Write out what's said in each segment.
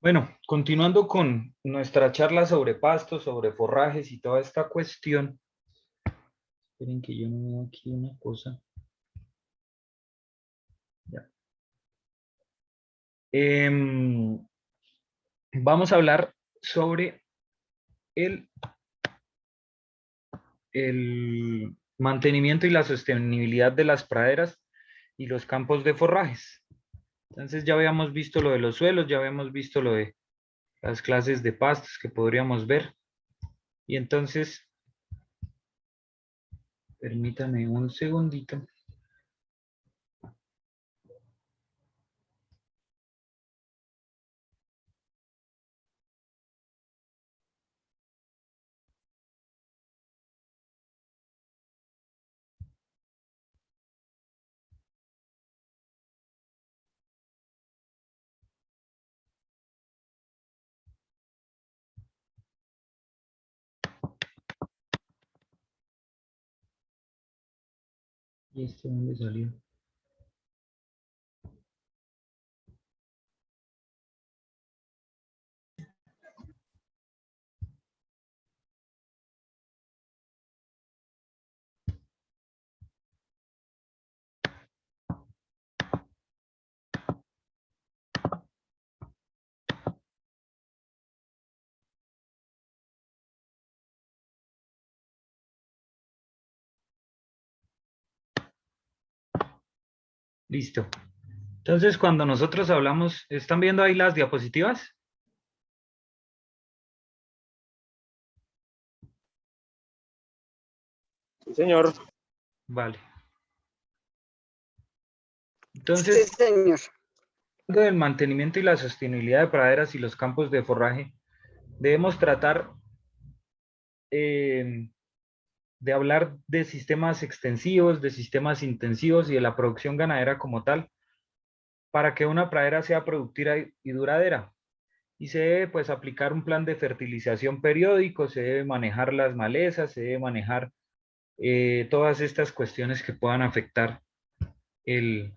Bueno, continuando con nuestra charla sobre pastos, sobre forrajes y toda esta cuestión. Esperen que yo no veo aquí una cosa. Ya. Vamos a hablar sobre el, el mantenimiento y la sostenibilidad de las praderas y los campos de forrajes. Entonces ya habíamos visto lo de los suelos, ya habíamos visto lo de las clases de pastos que podríamos ver. Y entonces, permítame un segundito. ¿Y esto dónde salió? Listo. Entonces, cuando nosotros hablamos, ¿están viendo ahí las diapositivas? Sí, señor. Vale. Sí, Entonces, señor. hablando del mantenimiento y la sostenibilidad de praderas y los campos de forraje, debemos tratar eh, de hablar de sistemas extensivos, de sistemas intensivos y de la producción ganadera como tal, para que una pradera sea productiva y duradera. Y se debe pues aplicar un plan de fertilización periódico, se debe manejar las malezas, se debe manejar todas estas cuestiones que puedan afectar el,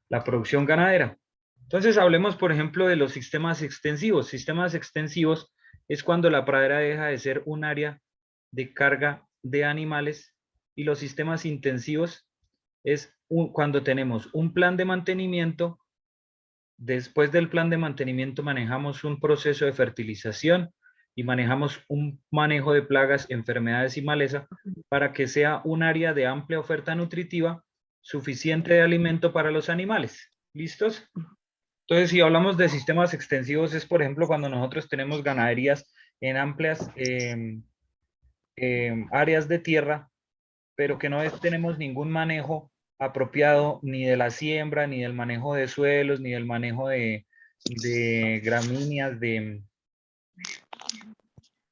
la producción ganadera. Entonces hablemos, por ejemplo, de los sistemas extensivos. Sistemas extensivos es cuando la pradera deja de ser un área de carga de animales, y los sistemas intensivos es cuando tenemos un plan de mantenimiento. Después del plan de mantenimiento manejamos un proceso de fertilización y manejamos un manejo de plagas, enfermedades y maleza para que sea un área de amplia oferta nutritiva, suficiente de alimento para los animales. ¿Listos? Entonces, si hablamos de sistemas extensivos, es por ejemplo cuando nosotros tenemos ganaderías en amplias áreas de tierra, pero que no tenemos ningún manejo apropiado ni de la siembra, ni del manejo de suelos, ni del manejo de gramíneas, de...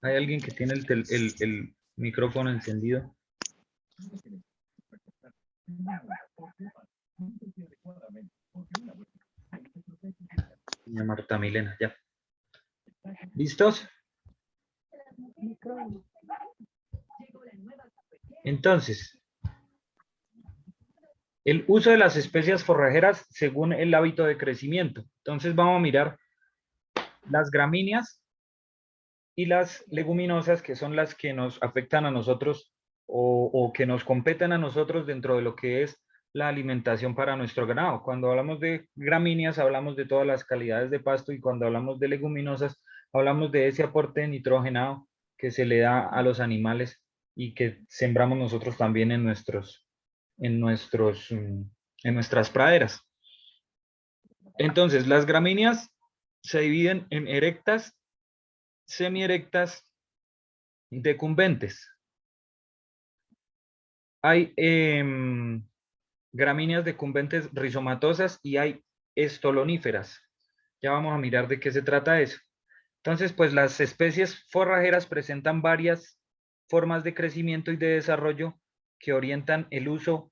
Hay alguien que tiene el micrófono encendido. Doña Marta Milena, ya. ¿Listos? Entonces, el uso de las especies forrajeras según el hábito de crecimiento. Entonces vamos a mirar las gramíneas y las leguminosas, que son las que nos afectan a nosotros o que nos competen a nosotros dentro de lo que es la alimentación para nuestro ganado. Cuando hablamos de gramíneas, hablamos de todas las calidades de pasto, y cuando hablamos de leguminosas, hablamos de ese aporte de nitrogenado que se le da a los animales y que sembramos nosotros también en nuestras praderas. Entonces, las gramíneas se dividen en erectas, semierectas, decumbentes. Hay gramíneas decumbentes rizomatosas y hay estoloníferas. Ya vamos a mirar de qué se trata eso. Entonces, pues las especies forrajeras presentan varias formas de crecimiento y de desarrollo que orientan el uso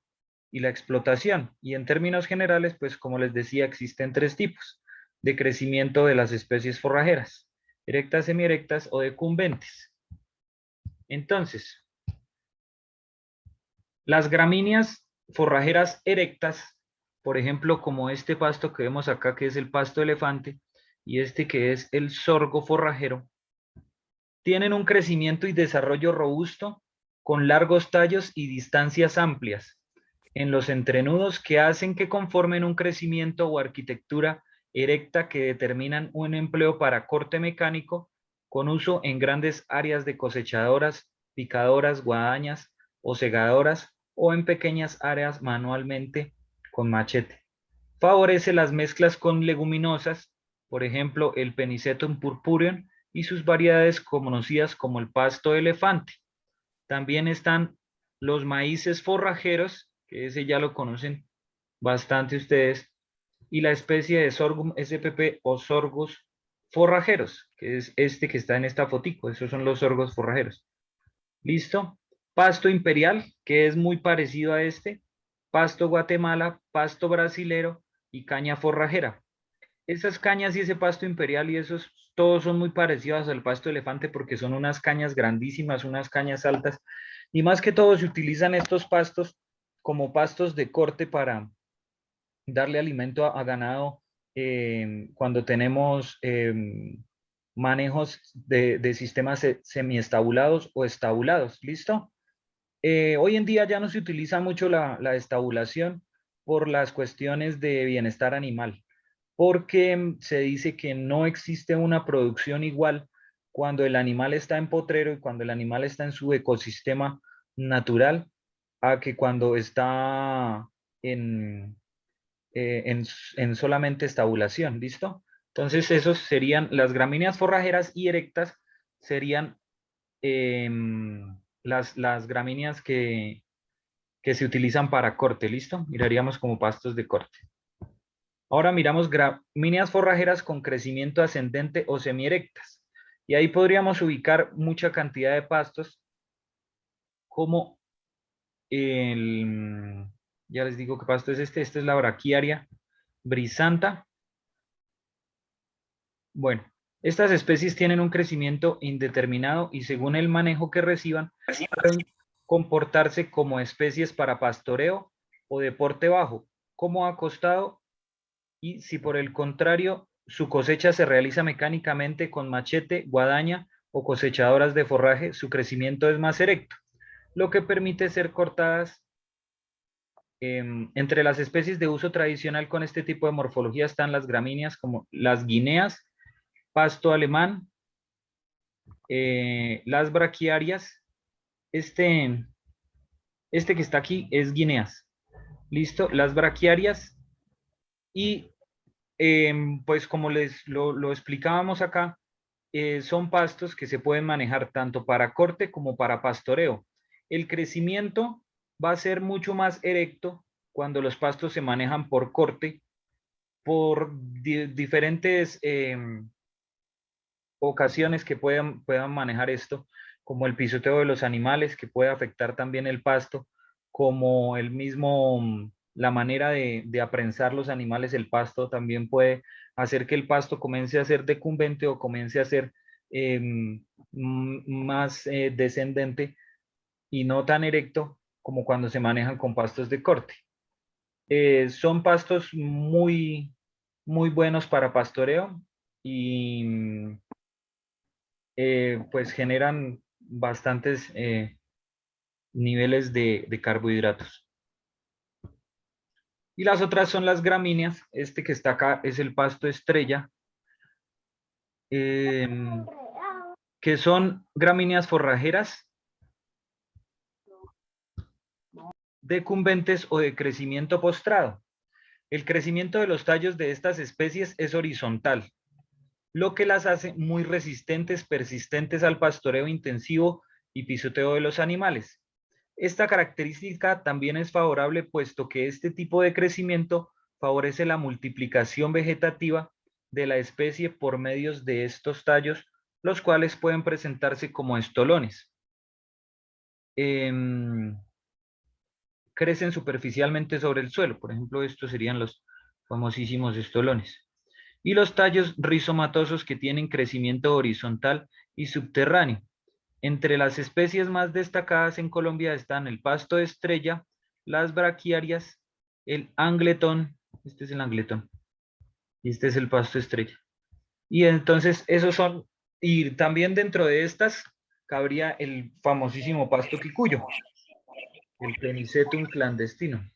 y la explotación. Y en términos generales, pues como les decía, existen tres tipos de crecimiento de las especies forrajeras: erectas, semierectas o decumbentes. Entonces, las gramíneas forrajeras erectas, por ejemplo, como este pasto que vemos acá, que es el pasto elefante, y este que es el sorgo forrajero, tienen un crecimiento y desarrollo robusto con largos tallos y distancias amplias en los entrenudos que hacen que conformen un crecimiento o arquitectura erecta que determinan un empleo para corte mecánico con uso en grandes áreas de cosechadoras, picadoras, guadañas o segadoras o en pequeñas áreas manualmente con machete. Favorece las mezclas con leguminosas, por ejemplo, el Penicetum purpureum y sus variedades conocidas como el pasto elefante. También están los maíces forrajeros, que ese ya lo conocen bastante ustedes, y la especie de sorghum spp o sorgos forrajeros, que es este que está en esta fotico. Esos son los sorgos forrajeros. ¿Listo? Pasto imperial, que es muy parecido a este. Pasto Guatemala, pasto brasilero y caña forrajera. Esas cañas y ese pasto imperial y esos, todos son muy parecidos al pasto elefante porque son unas cañas grandísimas, unas cañas altas. Y más que todo se utilizan estos pastos como pastos de corte para darle alimento a ganado cuando tenemos manejos de sistemas semiestabulados o estabulados. ¿Listo? Hoy en día ya no se utiliza mucho la estabulación por las cuestiones de bienestar animal, porque se dice que no existe una producción igual cuando el animal está en potrero y cuando el animal está en su ecosistema natural a que cuando está en, en solamente estabulación, ¿listo? Entonces esos serían las gramíneas forrajeras y erectas, serían las gramíneas que se utilizan para corte, ¿listo? Miraríamos como pastos de corte. Ahora miramos gramíneas forrajeras con crecimiento ascendente o semierectas. Y ahí podríamos ubicar mucha cantidad de pastos como el, ya les digo qué pasto es este es la braquiaria brisanta. Bueno, estas especies tienen un crecimiento indeterminado y según el manejo que reciban, pueden comportarse como especies para pastoreo o deporte bajo, como acostado, y si por el contrario su cosecha se realiza mecánicamente con machete, guadaña o cosechadoras de forraje, su crecimiento es más erecto, lo que permite ser cortadas. Entre las especies de uso tradicional con este tipo de morfología están las gramíneas como las guineas, pasto alemán, las braquiarias, este, este que está aquí es guineas, listo, las braquiarias y pues como lo explicábamos acá, son pastos que se pueden manejar tanto para corte como para pastoreo. El crecimiento va a ser mucho más erecto cuando los pastos se manejan por corte, por diferentes ocasiones que puedan manejar esto, como el pisoteo de los animales, que puede afectar también el pasto, como el mismo, la manera de aprensar los animales, el pasto también puede hacer que el pasto comience a ser decumbente o comience a ser más descendente y no tan erecto como cuando se manejan con pastos de corte. Son pastos muy buenos para pastoreo y pues generan bastantes niveles de carbohidratos. Y las otras son las gramíneas. Este que está acá es el pasto estrella, eh, que son gramíneas forrajeras, decumbentes o de crecimiento postrado. El crecimiento de los tallos de estas especies es horizontal, lo que las hace muy resistentes, persistentes al pastoreo intensivo y pisoteo de los animales. Esta característica también es favorable puesto que este tipo de crecimiento favorece la multiplicación vegetativa de la especie por medios de estos tallos, los cuales pueden presentarse como estolones. Crecen superficialmente sobre el suelo, por ejemplo, estos serían los famosísimos estolones. Y los tallos rizomatosos que tienen crecimiento horizontal y subterráneo. Entre las especies más destacadas en Colombia están el pasto de estrella, las braquiarias, el angletón, este es el angletón, y este es el pasto estrella. Y entonces esos son, y también dentro de estas cabría el famosísimo pasto quicuyo, el Penicetum clandestino.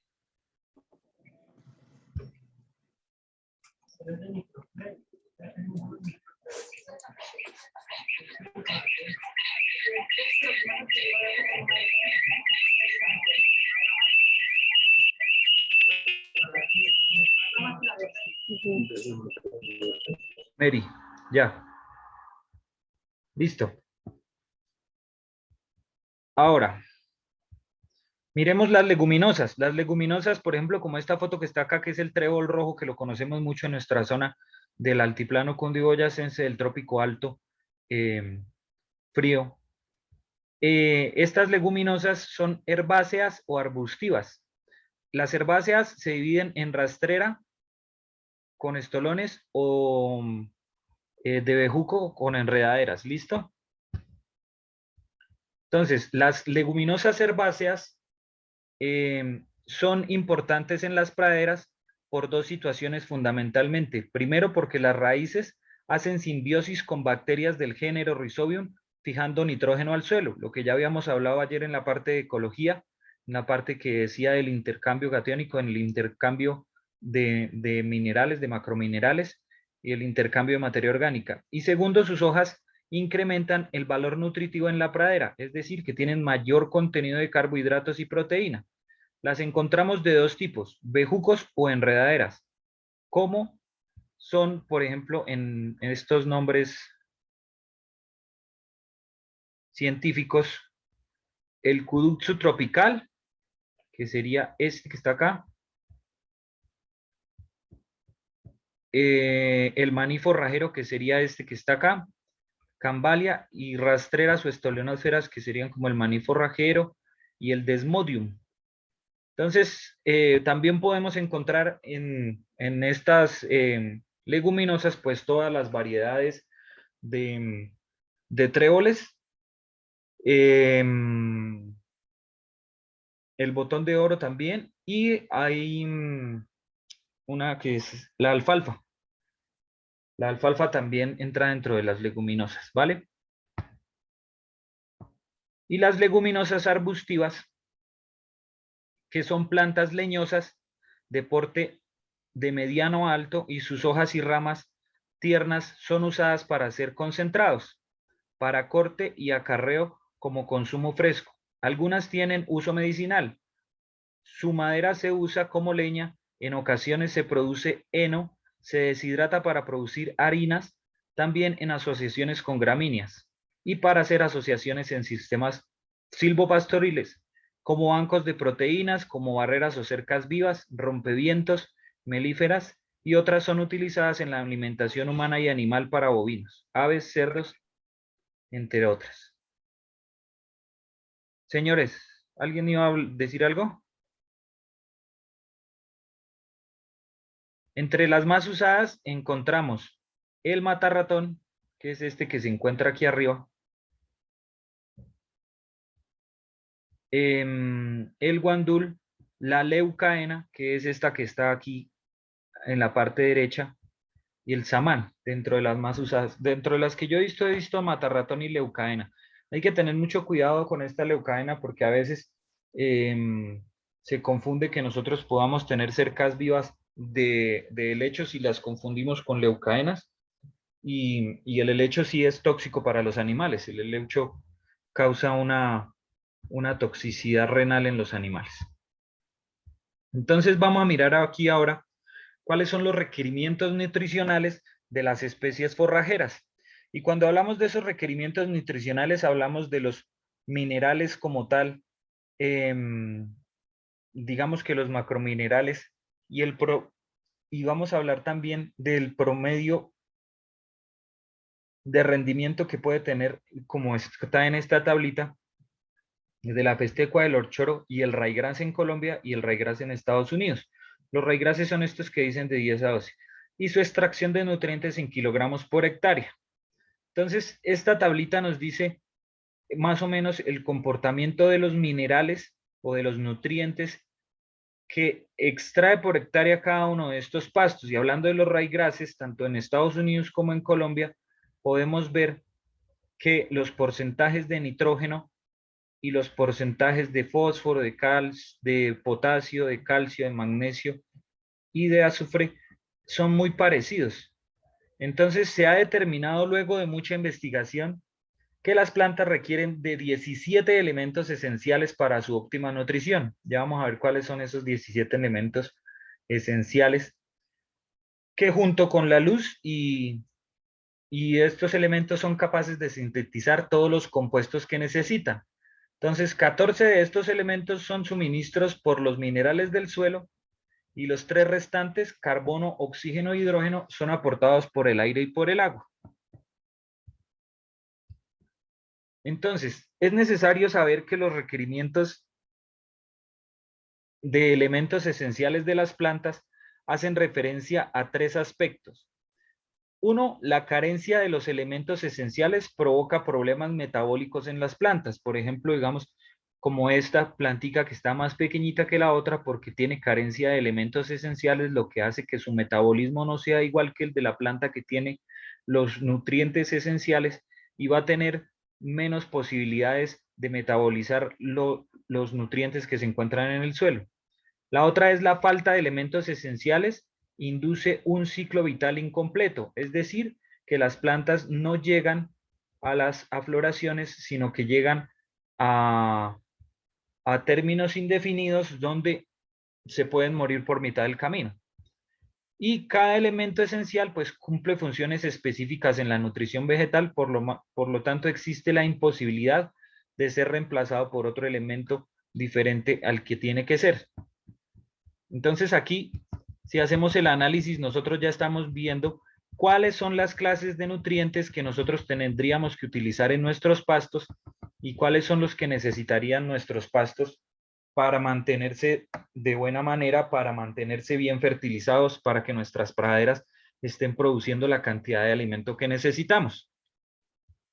Mary, ya, listo. Ahora, miremos las leguminosas. Las leguminosas, por ejemplo, como esta foto que está acá, que es el trébol rojo, que lo conocemos mucho en nuestra zona del altiplano cundiboyacense, del trópico alto, eh, frío. Estas leguminosas son herbáceas o arbustivas. Las herbáceas se dividen en rastrera con estolones o de bejuco con enredaderas. ¿Listo? Entonces, las leguminosas herbáceas son importantes en las praderas por dos situaciones fundamentalmente. Primero, porque las raíces hacen simbiosis con bacterias del género Rhizobium, fijando nitrógeno al suelo, lo que ya habíamos hablado ayer en la parte de ecología, en la parte que decía del intercambio catiónico, en el intercambio de minerales, de macrominerales y el intercambio de materia orgánica. Y segundo, sus hojas incrementan el valor nutritivo en la pradera, es decir, que tienen mayor contenido de carbohidratos y proteína. Las encontramos de dos tipos, bejucos o enredaderas, como son, por ejemplo, en estos nombres científicos, el Kudutsu tropical, que sería este que está acá, el maní forrajero, que sería este que está acá, Cambalia y rastreras o estolonósferas, que serían como el maní forrajero, y el Desmodium. Entonces, también podemos encontrar en estas leguminosas, pues todas las variedades de tréboles, eh, el botón de oro también, y hay una que es la alfalfa. La alfalfa también entra dentro de las leguminosas, ¿vale? Y las leguminosas arbustivas, que son plantas leñosas de porte de mediano a alto y sus hojas y ramas tiernas son usadas para hacer concentrados, para corte y acarreo como consumo fresco. Algunas tienen uso medicinal. Su madera se usa como leña, en ocasiones se produce heno, se deshidrata para producir harinas, también en asociaciones con gramíneas y para hacer asociaciones en sistemas silvopastoriles, como bancos de proteínas, como barreras o cercas vivas, rompevientos, melíferas, y otras son utilizadas en la alimentación humana y animal para bovinos, aves, cerdos, entre otras. Señores, ¿alguien iba a decir algo? Entre las más usadas encontramos el matarratón, que es este que se encuentra aquí arriba, el guandul, la leucaena, que es esta que está aquí en la parte derecha, y el samán, dentro de las más usadas. Dentro de las que yo he visto matarratón y leucaena. Hay que tener mucho cuidado con esta leucaena porque a veces se confunde que nosotros podamos tener cercas vivas de helechos y las confundimos con leucaenas. Y el helecho sí es tóxico para los animales. El helecho causa una toxicidad renal en los animales. Entonces vamos a mirar aquí ahora cuáles son los requerimientos nutricionales de las especies forrajeras. Y cuando hablamos de esos requerimientos nutricionales, hablamos de los minerales como tal, digamos que los macrominerales, y vamos a hablar también del promedio de rendimiento que puede tener, como está en esta tablita, de la festecua del horchoro y el raigrás en Colombia y el raigrás en Estados Unidos. Los raigrases son estos que dicen de 10 a 12. Y su extracción de nutrientes en kilogramos por hectárea. Entonces, esta tablita nos dice más o menos el comportamiento de los minerales o de los nutrientes que extrae por hectárea cada uno de estos pastos. Y hablando de los raigrases, tanto en Estados Unidos como en Colombia, podemos ver que los porcentajes de nitrógeno y los porcentajes de fósforo, de potasio, de calcio, de magnesio y de azufre son muy parecidos. Entonces se ha determinado luego de mucha investigación que las plantas requieren de 17 elementos esenciales para su óptima nutrición. Ya vamos a ver cuáles son esos 17 elementos esenciales que junto con la luz y estos elementos son capaces de sintetizar todos los compuestos que necesitan. Entonces, 14 de estos elementos son suministros por los minerales del suelo y los tres restantes, carbono, oxígeno e hidrógeno, son aportados por el aire y por el agua. Entonces, es necesario saber que los requerimientos de elementos esenciales de las plantas hacen referencia a tres aspectos. Uno, la carencia de los elementos esenciales provoca problemas metabólicos en las plantas. Por ejemplo, digamos, como esta plantica que está más pequeñita que la otra porque tiene carencia de elementos esenciales, lo que hace que su metabolismo no sea igual que el de la planta que tiene los nutrientes esenciales y va a tener menos posibilidades de metabolizar los nutrientes que se encuentran en el suelo. La otra es la falta de elementos esenciales, induce un ciclo vital incompleto, es decir, que las plantas no llegan a las afloraciones, sino que llegan a, a términos indefinidos donde se pueden morir por mitad del camino. Y cada elemento esencial pues cumple funciones específicas en la nutrición vegetal, por lo tanto existe la imposibilidad de ser reemplazado por otro elemento diferente al que tiene que ser. Entonces aquí, si hacemos el análisis, nosotros ya estamos viendo cuáles son las clases de nutrientes que nosotros tendríamos que utilizar en nuestros pastos y cuáles son los que necesitarían nuestros pastos para mantenerse de buena manera, para mantenerse bien fertilizados, para que nuestras praderas estén produciendo la cantidad de alimento que necesitamos.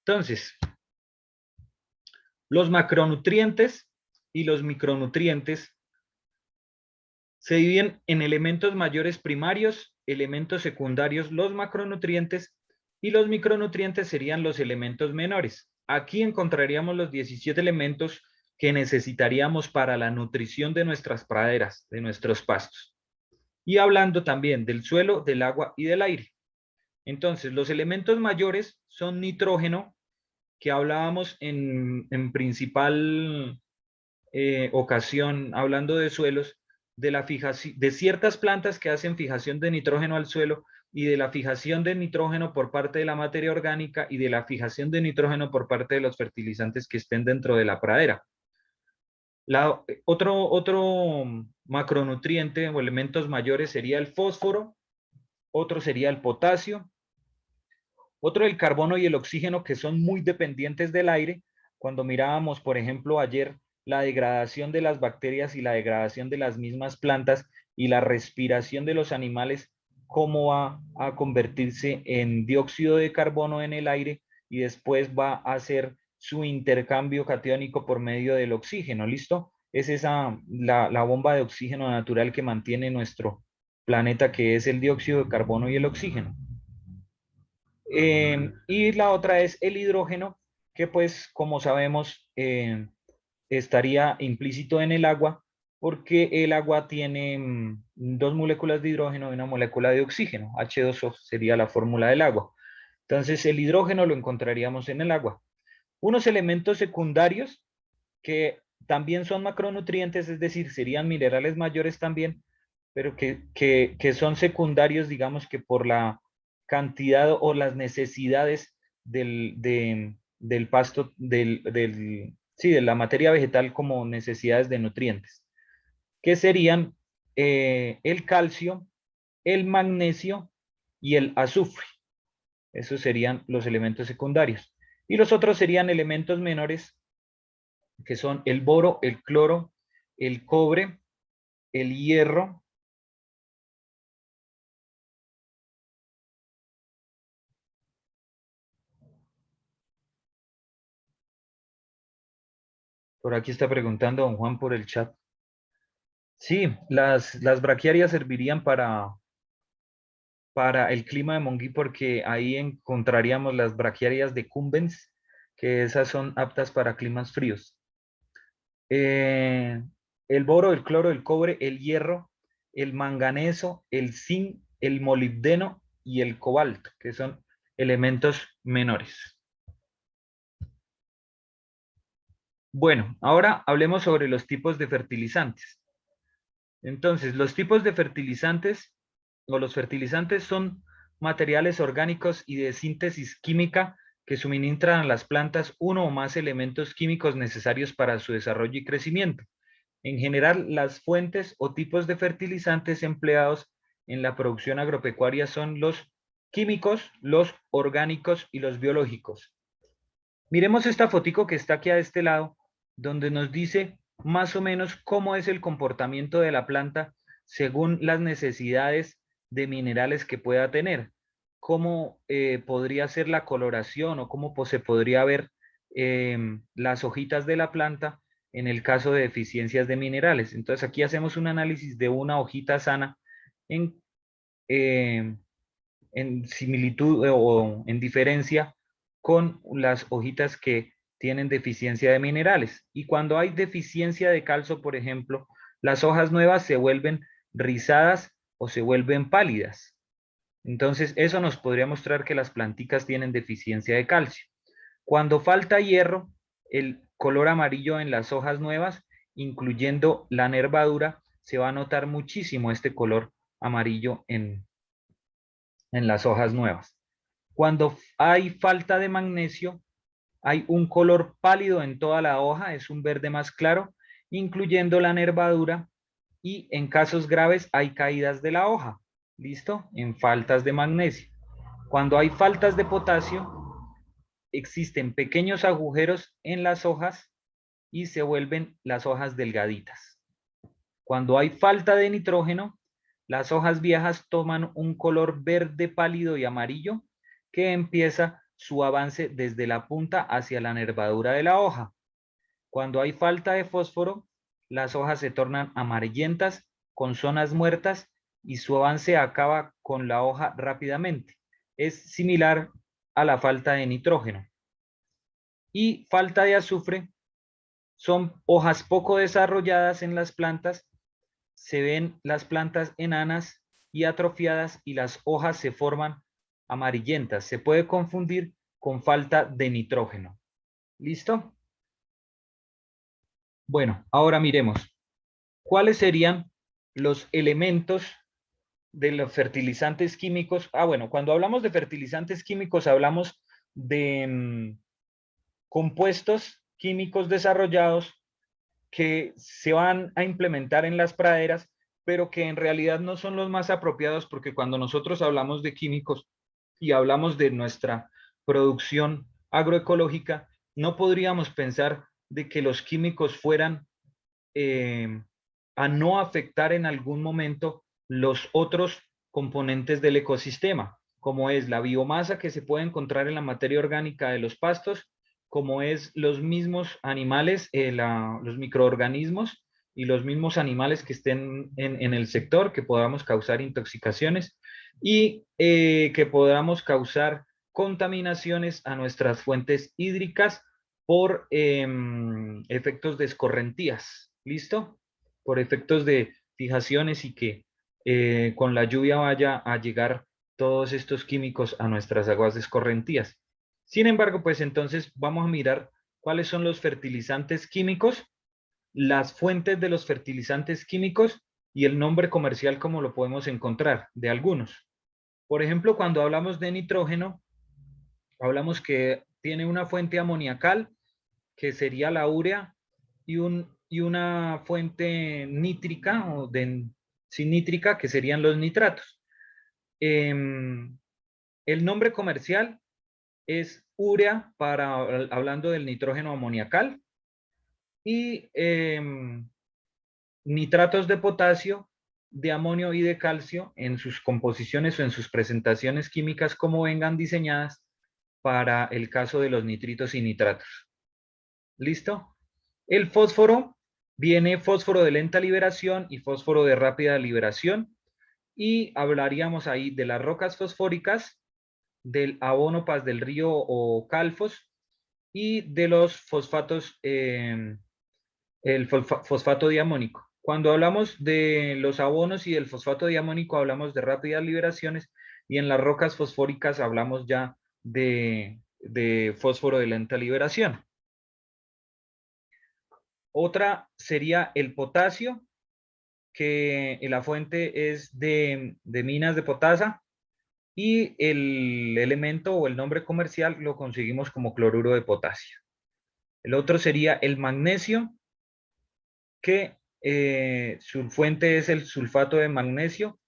Entonces, los macronutrientes y los micronutrientes se dividen en elementos mayores primarios, elementos secundarios, los macronutrientes, y los micronutrientes serían los elementos menores. Aquí encontraríamos los 17 elementos que necesitaríamos para la nutrición de nuestras praderas, de nuestros pastos. Y hablando también del suelo, del agua y del aire. Entonces, los elementos mayores son nitrógeno, que hablábamos en principal ocasión, hablando de suelos, de la fijación de ciertas plantas que hacen fijación de nitrógeno al suelo y de la fijación de nitrógeno por parte de la materia orgánica y de la fijación de nitrógeno por parte de los fertilizantes que estén dentro de la pradera. Otro macronutriente o elementos mayores sería el fósforo, otro sería el potasio, otro el carbono y el oxígeno, que son muy dependientes del aire. Cuando mirábamos, por ejemplo, ayer la degradación de las bacterias y la degradación de las mismas plantas y la respiración de los animales, cómo va a convertirse en dióxido de carbono en el aire y después va a hacer su intercambio catiónico por medio del oxígeno, ¿listo? Es esa la bomba de oxígeno natural que mantiene nuestro planeta, que es el dióxido de carbono y el oxígeno. Y la otra es el hidrógeno, que pues como sabemos estaría implícito en el agua, porque el agua tiene dos moléculas de hidrógeno y una molécula de oxígeno. H2O sería la fórmula del agua. Entonces el hidrógeno lo encontraríamos en el agua. Unos elementos secundarios que también son macronutrientes, es decir, serían minerales mayores también, pero que son secundarios, digamos que por la cantidad o las necesidades del pasto, sí, de la materia vegetal como necesidades de nutrientes, que serían el calcio, el magnesio y el azufre. Esos serían los elementos secundarios. Y los otros serían elementos menores, que son el boro, el cloro, el cobre, el hierro. Por aquí está preguntando don Juan por el chat. Sí, las braquiarias servirían para el clima de Monguí porque ahí encontraríamos las braquiarias decumbens, que esas son aptas para climas fríos. Eh, el boro, el cloro, el cobre, el hierro, el manganeso, el zinc, el molibdeno y el cobalto, que son elementos menores. Bueno, ahora hablemos sobre los tipos de fertilizantes. Entonces, los tipos de fertilizantes o los fertilizantes son materiales orgánicos y de síntesis química que suministran a las plantas uno o más elementos químicos necesarios para su desarrollo y crecimiento. En general, las fuentes o tipos de fertilizantes empleados en la producción agropecuaria son los químicos, los orgánicos y los biológicos. Miremos esta fotico que está aquí a este lado, donde nos dice más o menos cómo es el comportamiento de la planta según las necesidades de minerales que pueda tener, cómo podría ser la coloración o cómo se podría ver las hojitas de la planta en el caso de deficiencias de minerales. Entonces aquí hacemos un análisis de una hojita sana en, eh, en similitud o en diferencia con las hojitas que tienen deficiencia de minerales. Y cuando hay deficiencia de calcio, por ejemplo, las hojas nuevas se vuelven rizadas o se vuelven pálidas. Entonces, eso nos podría mostrar que las planticas tienen deficiencia de calcio. Cuando falta hierro, el color amarillo en las hojas nuevas, incluyendo la nervadura, se va a notar muchísimo este color amarillo en las hojas nuevas. Cuando hay falta de magnesio, hay un color pálido en toda la hoja, es un verde más claro, incluyendo la nervadura, y en casos graves hay caídas de la hoja. ¿Listo? En faltas de magnesio. Cuando hay faltas de potasio, existen pequeños agujeros en las hojas y se vuelven las hojas delgaditas. Cuando hay falta de nitrógeno, las hojas viejas toman un color verde pálido y amarillo que empieza su avance desde la punta hacia la nervadura de la hoja. Cuando hay falta de fósforo, las hojas se tornan amarillentas con zonas muertas y su avance acaba con la hoja rápidamente. Es similar a la falta de nitrógeno. Y falta de azufre son hojas poco desarrolladas en las plantas, se ven las plantas enanas y atrofiadas y las hojas se forman amarillentas. Se puede confundir con falta de nitrógeno. ¿Listo? Bueno, ahora miremos. ¿Cuáles serían los elementos de los fertilizantes químicos? Bueno, cuando hablamos de fertilizantes químicos hablamos de compuestos químicos desarrollados que se van a implementar en las praderas, pero que en realidad no son los más apropiados porque cuando nosotros hablamos de químicos y hablamos de nuestra producción agroecológica, no podríamos pensar de que los químicos fueran eh, a no afectar en algún momento los otros componentes del ecosistema, como es la biomasa que se puede encontrar en la materia orgánica de los pastos, como es los mismos animales, los microorganismos y los mismos animales que estén en el sector, que podamos causar intoxicaciones y que podamos causar contaminaciones a nuestras fuentes hídricas por efectos de escorrentías, ¿listo? Por efectos de fijaciones y que con la lluvia vaya a llegar todos estos químicos a nuestras aguas de escorrentías. Sin embargo, pues entonces vamos a mirar cuáles son los fertilizantes químicos, las fuentes de los fertilizantes químicos y el nombre comercial como lo podemos encontrar de algunos. Por ejemplo, cuando hablamos de nitrógeno, hablamos que tiene una fuente amoniacal, que sería la urea, y una fuente nítrica o sin nítrica, que serían los nitratos. El nombre comercial es urea hablando del nitrógeno amoniacal y nitratos de potasio, de amonio y de calcio en sus composiciones o en sus presentaciones químicas como vengan diseñadas para el caso de los nitritos y nitratos. ¿Listo? El fósforo Viene fósforo de lenta liberación y fósforo de rápida liberación. Y hablaríamos ahí de las rocas fosfóricas, del abono Paz del Río o calfos y de los fosfatos, el fosfato diamónico. Cuando hablamos de los abonos y del fosfato diamónico hablamos de rápidas liberaciones y en las rocas fosfóricas hablamos ya de fósforo de lenta liberación. Otra sería el potasio, que la fuente es de minas de potasa y el elemento o el nombre comercial lo conseguimos como cloruro de potasio. El otro sería el magnesio, que su fuente es el sulfato de magnesio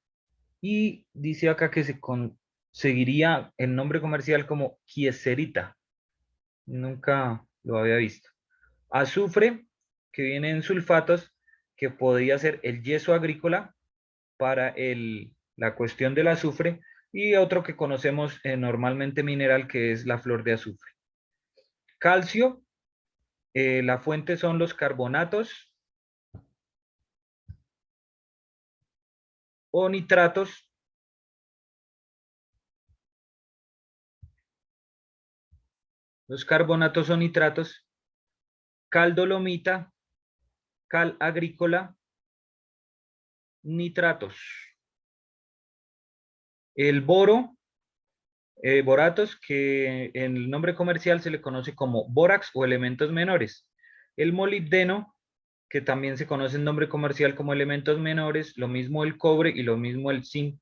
y dice acá que se conseguiría el nombre comercial como kieserita. Nunca lo había visto. Azufre, que viene en sulfatos, que podría ser el yeso agrícola para la cuestión del azufre, y otro que conocemos normalmente mineral, que es la flor de azufre. Calcio, la fuente son los carbonatos o nitratos. Los carbonatos o nitratos, cal dolomita, cal agrícola, nitratos. El boro, boratos, que en el nombre comercial se le conoce como bórax o elementos menores. El molibdeno, que también se conoce en nombre comercial como elementos menores, lo mismo el cobre y lo mismo el zinc,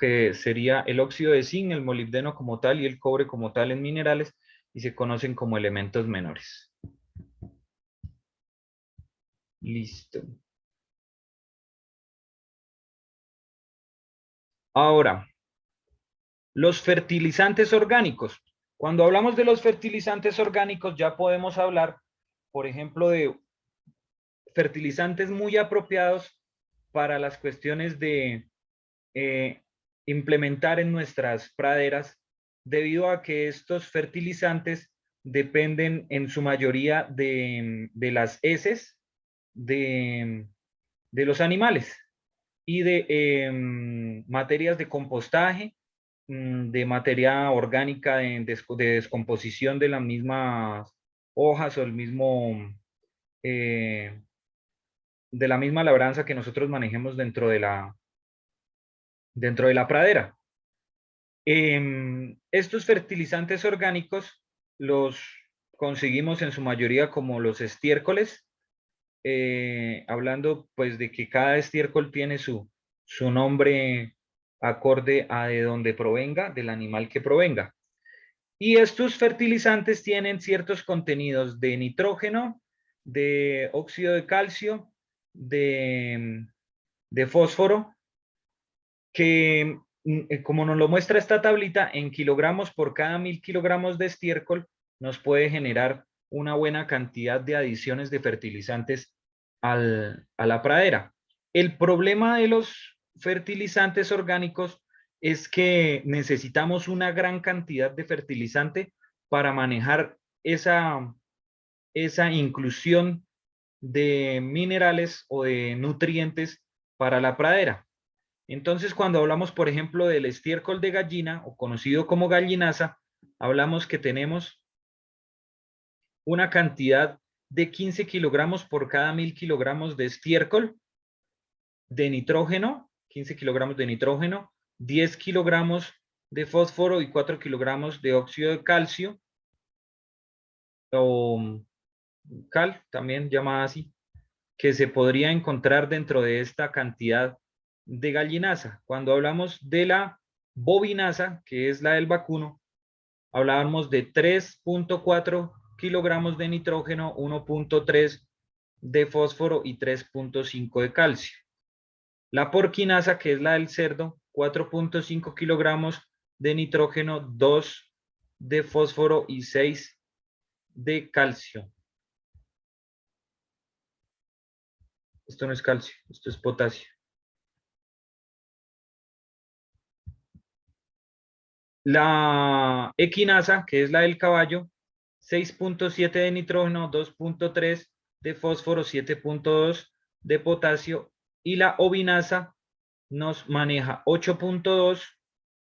que sería el óxido de zinc, el molibdeno como tal y el cobre como tal en minerales, y se conocen como elementos menores. Listo. Ahora, los fertilizantes orgánicos. Cuando hablamos de los fertilizantes orgánicos ya podemos hablar, por ejemplo, de fertilizantes muy apropiados para las cuestiones de eh, implementar en nuestras praderas, debido a que estos fertilizantes dependen en su mayoría de las heces de los animales y de materias de compostaje, de materia orgánica de descomposición de las mismas hojas o el mismo, eh, de la misma labranza que nosotros manejemos dentro de la pradera. Estos fertilizantes orgánicos los conseguimos en su mayoría como los estiércoles, hablando pues de que cada estiércol tiene su nombre acorde a de donde provenga, del animal que provenga. Y estos fertilizantes tienen ciertos contenidos de nitrógeno, de óxido de calcio, de fósforo, que como nos lo muestra esta tablita, en kilogramos por cada 1000 kilogramos de estiércol nos puede generar una buena cantidad de adiciones de fertilizantes a la pradera. El problema de los fertilizantes orgánicos es que necesitamos una gran cantidad de fertilizante para manejar esa inclusión de minerales o de nutrientes para la pradera. Entonces, cuando hablamos, por ejemplo, del estiércol de gallina, o conocido como gallinaza, hablamos que tenemos una cantidad de 15 kilogramos por cada 1000 kilogramos de estiércol de nitrógeno, 15 kilogramos de nitrógeno, 10 kilogramos de fósforo y 4 kilogramos de óxido de calcio, o cal, también llamada así, que se podría encontrar dentro de esta cantidad de gallinaza. Cuando hablamos de la bovinaza, que es la del vacuno, hablábamos de 3.4 kilogramos de nitrógeno, 1.3 de fósforo y 3.5 de calcio. La porquinaza, que es la del cerdo, 4.5 kilogramos de nitrógeno, 2 de fósforo y 6 de calcio. Esto no es calcio, esto es potasio. La equinasa, que es la del caballo, 6.7 de nitrógeno, 2.3 de fósforo, 7.2 de potasio, y la ovinasa nos maneja 8.2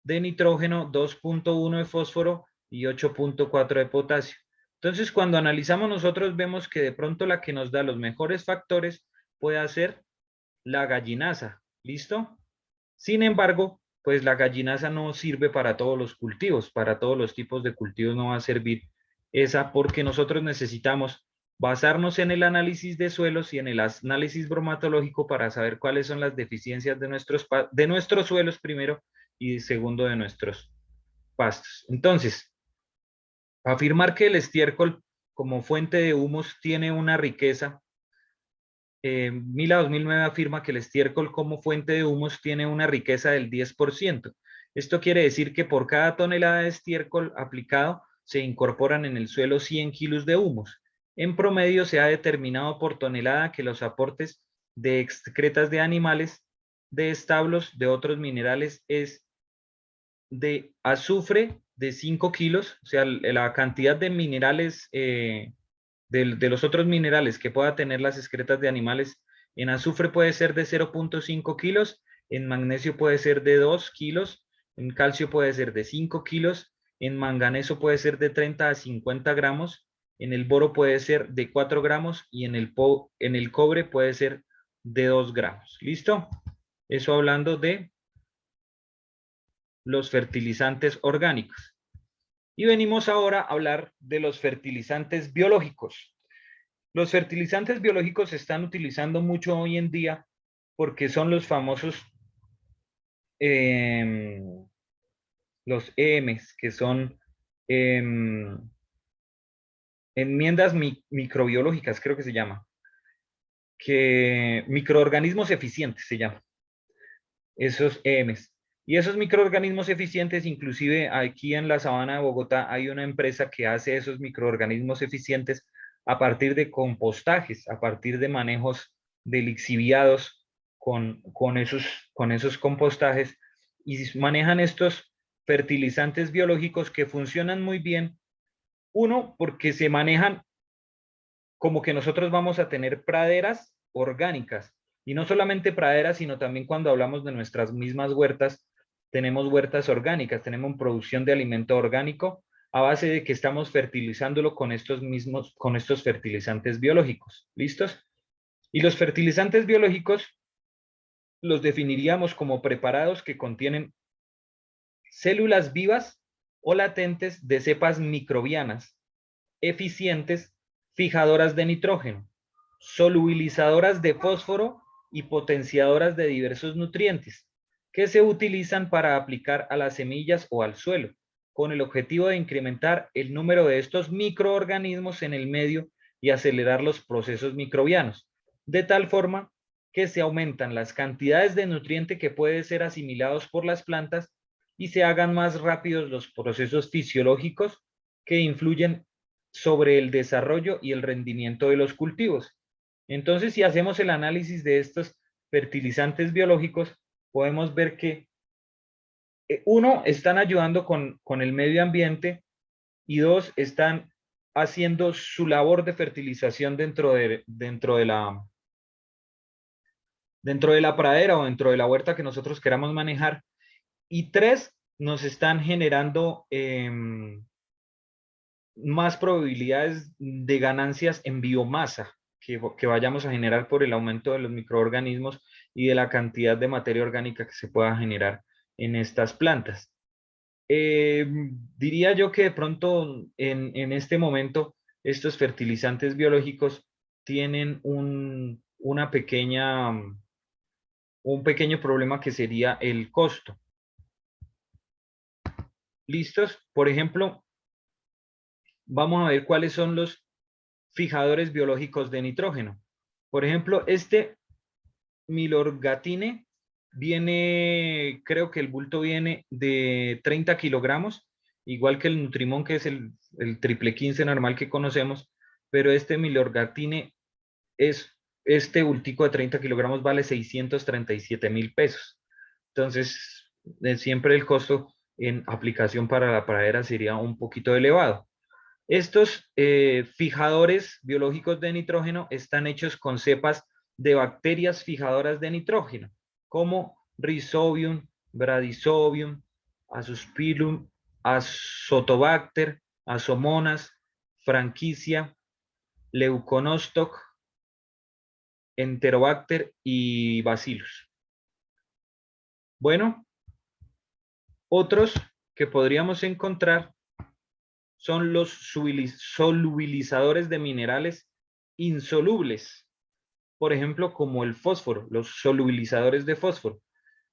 de nitrógeno, 2.1 de fósforo y 8.4 de potasio. Entonces, cuando analizamos nosotros vemos que de pronto la que nos da los mejores factores puede ser la gallinasa. ¿Listo? Sin embargo, pues la gallinasa no sirve para todos los cultivos, para todos los tipos de cultivos no va a servir esa, porque nosotros necesitamos basarnos en el análisis de suelos y en el análisis bromatológico para saber cuáles son las deficiencias de nuestros suelos primero y segundo de nuestros pastos. Entonces, afirmar que el estiércol como fuente de humus tiene una riqueza. Mila 2009 afirma que el estiércol como fuente de humus tiene una riqueza del 10%. Esto quiere decir que por cada tonelada de estiércol aplicado se incorporan en el suelo 100 kilos de humus. En promedio se ha determinado por tonelada que los aportes de excretas de animales, de establos, de otros minerales es de azufre de 5 kilos, o sea, la cantidad de minerales de los otros minerales que pueda tener las excretas de animales, en azufre puede ser de 0.5 kilos, en magnesio puede ser de 2 kilos, en calcio puede ser de 5 kilos, en manganeso puede ser de 30 a 50 gramos, en el boro puede ser de 4 gramos y en el cobre puede ser de 2 gramos. ¿Listo? Eso hablando de los fertilizantes orgánicos. Y venimos ahora a hablar de los fertilizantes biológicos. Los fertilizantes biológicos se están utilizando mucho hoy en día porque son los famosos, eh, los EMs, que son eh, enmiendas microbiológicas, creo que se llama, que microorganismos eficientes se llama, esos EMs. Y esos microorganismos eficientes, inclusive aquí en la sabana de Bogotá hay una empresa que hace esos microorganismos eficientes a partir de compostajes, a partir de manejos de lixiviados con esos compostajes y manejan estos fertilizantes biológicos que funcionan muy bien. Uno, porque se manejan como que nosotros vamos a tener praderas orgánicas. Y no solamente praderas, sino también cuando hablamos de nuestras mismas huertas, tenemos huertas orgánicas, tenemos producción de alimento orgánico a base de que estamos fertilizándolo con estos fertilizantes biológicos. ¿Listos? Y los fertilizantes biológicos los definiríamos como preparados que contienen células vivas o latentes de cepas microbianas, eficientes, fijadoras de nitrógeno, solubilizadoras de fósforo y potenciadoras de diversos nutrientes, que se utilizan para aplicar a las semillas o al suelo, con el objetivo de incrementar el número de estos microorganismos en el medio y acelerar los procesos microbianos, de tal forma que se aumentan las cantidades de nutriente que pueden ser asimilados por las plantas y se hagan más rápidos los procesos fisiológicos que influyen sobre el desarrollo y el rendimiento de los cultivos. Entonces, si hacemos el análisis de estos fertilizantes biológicos, podemos ver que uno, están ayudando con el medio ambiente y dos, están haciendo su labor de fertilización dentro de la pradera o dentro de la huerta que nosotros queramos manejar. Y tres, nos están generando más probabilidades de ganancias en biomasa que vayamos a generar por el aumento de los microorganismos y de la cantidad de materia orgánica que se pueda generar en estas plantas. Eh, Diría yo que de pronto en este momento estos fertilizantes biológicos tienen un pequeño problema que sería el costo. ¿Listos? Por ejemplo, vamos a ver cuáles son los fijadores biológicos de nitrógeno. Por ejemplo, este milorgatine viene, creo que el bulto viene de 30 kilogramos, igual que el Nutrimón, que es el triple 15 normal que conocemos, pero este milorgatine este bultico de 30 kilogramos vale 637,000 pesos. Entonces, siempre el costo en aplicación para la pradera sería un poquito elevado. Estos fijadores biológicos de nitrógeno están hechos con cepas de bacterias fijadoras de nitrógeno, como Rhizobium, Bradysodium, Azospilum, Azotobacter, Azomonas, Franquicia, Leuconostoc, Enterobacter y Bacillus. Bueno, otros que podríamos encontrar son los solubilizadores de minerales insolubles, por ejemplo, como el fósforo, los solubilizadores de fósforo,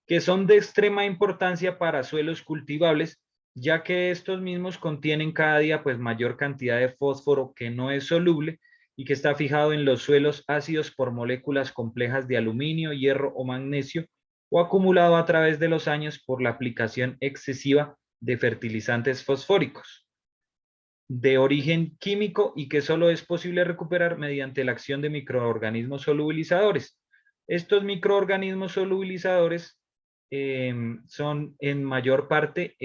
que son de extrema importancia para suelos cultivables, ya que estos mismos contienen cada día pues mayor cantidad de fósforo que no es soluble y que está fijado en los suelos ácidos por moléculas complejas de aluminio, hierro o magnesio, o acumulado a través de los años por la aplicación excesiva de fertilizantes fosfóricos de origen químico y que solo es posible recuperar mediante la acción de microorganismos solubilizadores. Estos microorganismos solubilizadores son en mayor parte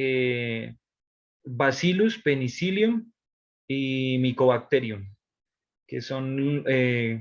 Bacillus, Penicillium y Mycobacterium, que son